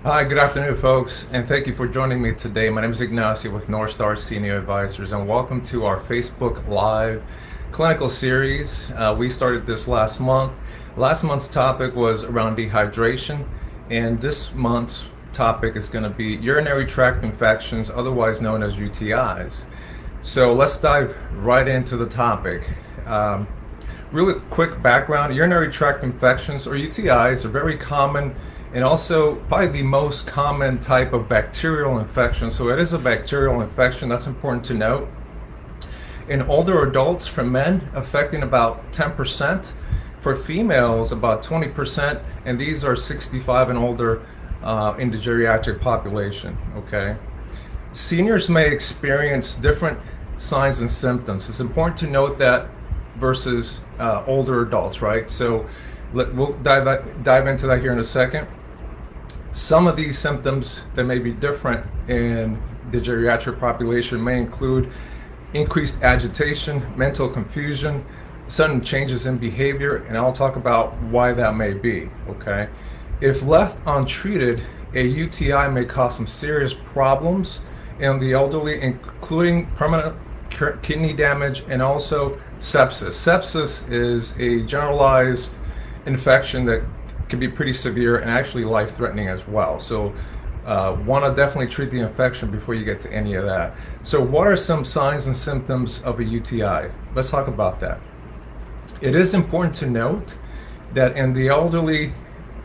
Hi, good afternoon, folks, and thank you for joining me today. My name is Ignacio with North Star Senior Advisors, and welcome to our Facebook Live clinical series. We started this last month. Last month's topic was around dehydration, and this month's topic is going to be urinary tract infections, otherwise known as UTIs. So let's dive right into the topic. Really quick background, urinary tract infections or UTIs are very common and also probably the most common type of bacterial infection. So it is a bacterial infection, that's important to note. In older adults, for men, affecting about 10%, for females about 20%, and these are 65 and older in the geriatric population, okay? Seniors may experience different signs and symptoms. It's important to note that versus older adults, right? So we'll dive into that here in a second. Some of these symptoms that may be different in the geriatric population may include increased agitation, mental confusion, sudden changes in behavior, and I'll talk about why that may be, okay? If left untreated, a UTI may cause some serious problems in the elderly, including permanent kidney damage and also sepsis. Sepsis is a generalized infection that can be pretty severe and actually life-threatening as well. So want to definitely treat the infection before you get to any of that. So what are some signs and symptoms of a UTI? Let's talk about that. It is important to note that in the elderly,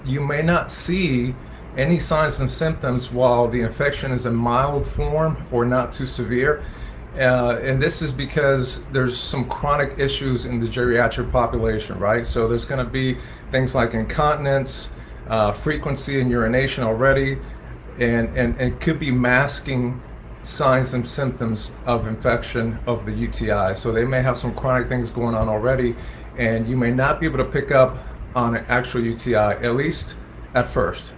you may not see any signs and symptoms while the infection is in mild form or not too severe. And this is because there's some chronic issues in the geriatric population, right? So there's going to be things like incontinence, frequency in urination already, and it could be masking signs and symptoms of infection of the UTI. So they may have some chronic things going on already, and you may not be able to pick up on an actual UTI, at least at first.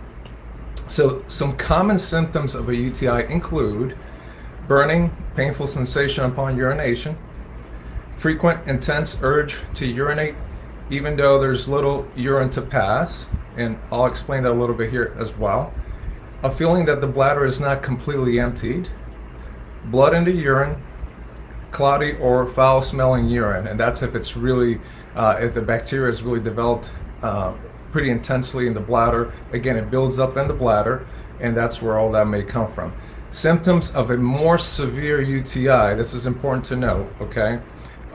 So some common symptoms of a UTI include burning, painful sensation upon urination, frequent intense urge to urinate even though there's little urine to pass, and I'll explain that a little bit here as well. A feeling that the bladder is not completely emptied, blood in the urine, cloudy or foul smelling urine, and that's if it's really, if the bacteria is really developed pretty intensely in the bladder. Again, it builds up in the bladder, and that's where all that may come from. Symptoms of a more severe UTI, this is important to note, okay?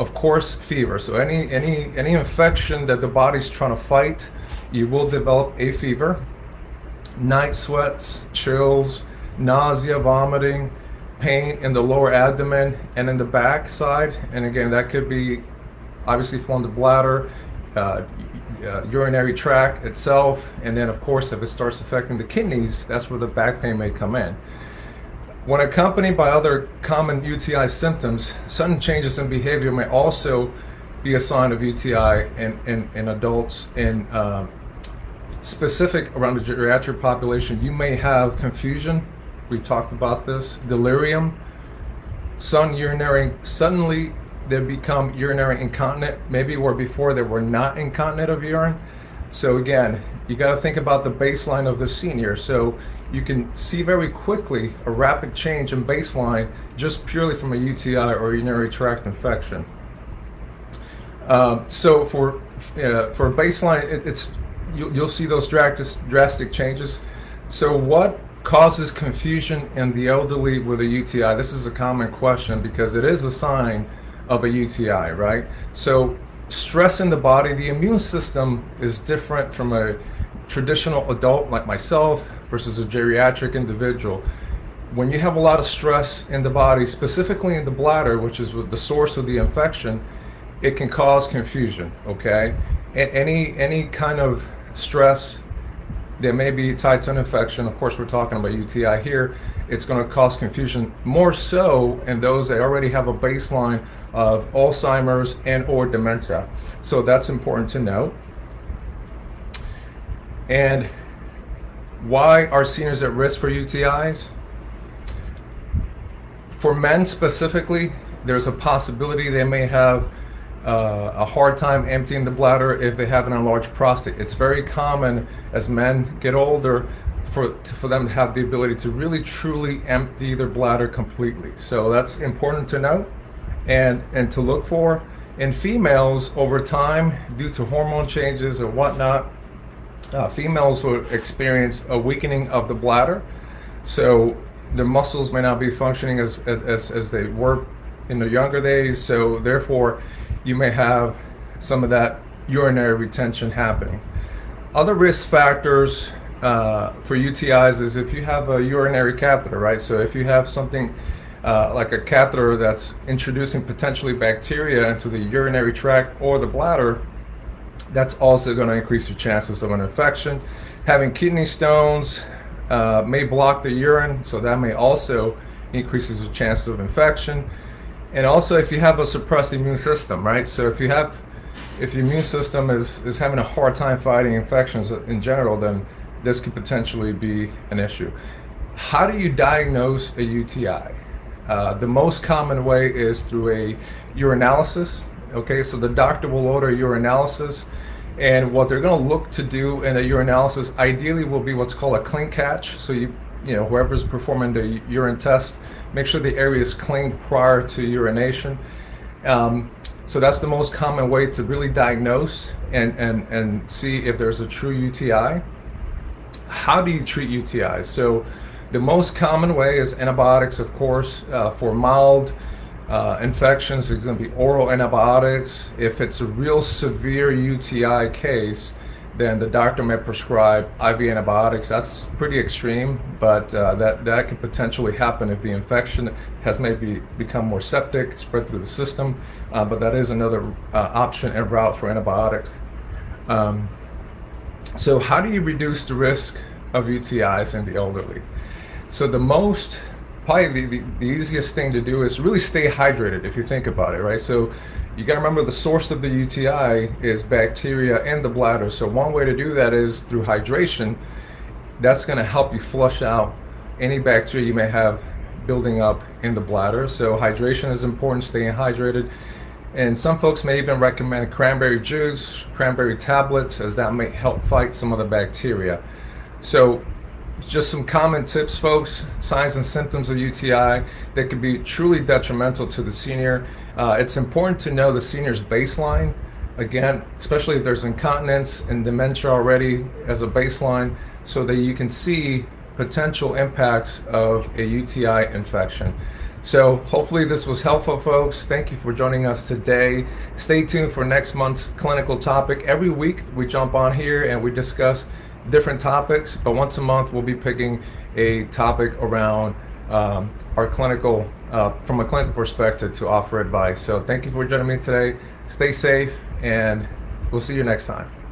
Of course, fever. So any infection that the body's trying to fight, you will develop a fever. Night sweats, chills, nausea, vomiting, pain in the lower abdomen and in the back side. And again, that could be obviously from the bladder, urinary tract itself, and then of course if it starts affecting the kidneys, that's where the back pain may come in. When accompanied by other common UTI symptoms, sudden changes in behavior may also be a sign of UTI in adults. In specific around the geriatric population, you may have we talked about this, delirium, suddenly they become urinary incontinent, maybe where before they were not incontinent of urine. So again, you got to think about the baseline of the senior. So you can see very quickly a rapid change in baseline just purely from a UTI or urinary tract infection. So for baseline, you'll see those drastic changes. So what causes confusion in the elderly with a UTI? This is a common question because it is a sign of a UTI, right? So stress in the body, the immune system is different from a traditional adult like myself versus a geriatric individual. When you have a lot of stress in the body, specifically in the bladder, which is the source of the infection, it can cause confusion, okay? Any kind of stress that may be tied to an infection, of course we're talking about UTI here, it's going to cause confusion more so in those that already have a baseline of Alzheimer's and or dementia. So that's important to note. And why are seniors at risk for UTIs? For men specifically, there's a possibility they may have a hard time emptying the bladder if they have an enlarged prostate. It's very common as men get older for them to have the ability to really truly empty their bladder completely. So that's important to know and to look for. In females, over time, due to hormone changes or whatnot, females will experience a weakening of the bladder. So their muscles may not be functioning as they were in their younger days. So therefore, you may have some of that urinary retention happening. Other risk factors for UTIs is if you have a urinary catheter, right? So if you have something like a catheter that's introducing potentially bacteria into the urinary tract or the bladder, that's also going to increase your chances of an infection. Having kidney stones may block the urine, so that may also increases the chances of infection. And also if you have a suppressed immune system, right? So if your immune system is having a hard time fighting infections in general, then this could potentially be an issue. How do you diagnose a UTI? The most common way is through a urinalysis. Okay, so the doctor will order a urinalysis, and what they're going to look to do in a urinalysis ideally will be what's called a clean catch. So you know, whoever's performing the urine test, make sure the area is cleaned prior to urination. So that's the most common way to really diagnose and see if there's a true UTI. How do you treat UTIs? So the most common way is antibiotics, of course. For mild infections, it's going to be oral antibiotics. If it's a real severe UTI case, then the doctor may prescribe IV antibiotics. That's pretty extreme, but that could potentially happen if the infection has maybe become more septic, spread through the system. But that is another option and route for antibiotics. So how do you reduce the risk of UTIs in the elderly? So probably the easiest thing to do is really stay hydrated, if you think about it, right? So you got to remember the source of the UTI is bacteria in the bladder. So one way to do that is through hydration. That's going to help you flush out any bacteria you may have building up in the bladder. So hydration is important, staying hydrated. And some folks may even recommend cranberry juice, cranberry tablets, as that may help fight some of the bacteria. So just some common tips, folks. Signs and symptoms of UTI that can be truly detrimental to the senior. It's important to know the senior's baseline, again, especially if there's incontinence and dementia already as a baseline, so that you can see potential impacts of a UTI infection. So hopefully this was helpful, folks. Thank you for joining us today. Stay tuned for next month's clinical topic. Every week we jump on here and we discuss different topics, but once a month we'll be picking a topic around our clinical, from a clinical perspective, to offer advice. So thank you for joining me today. Stay safe, and we'll see you next time.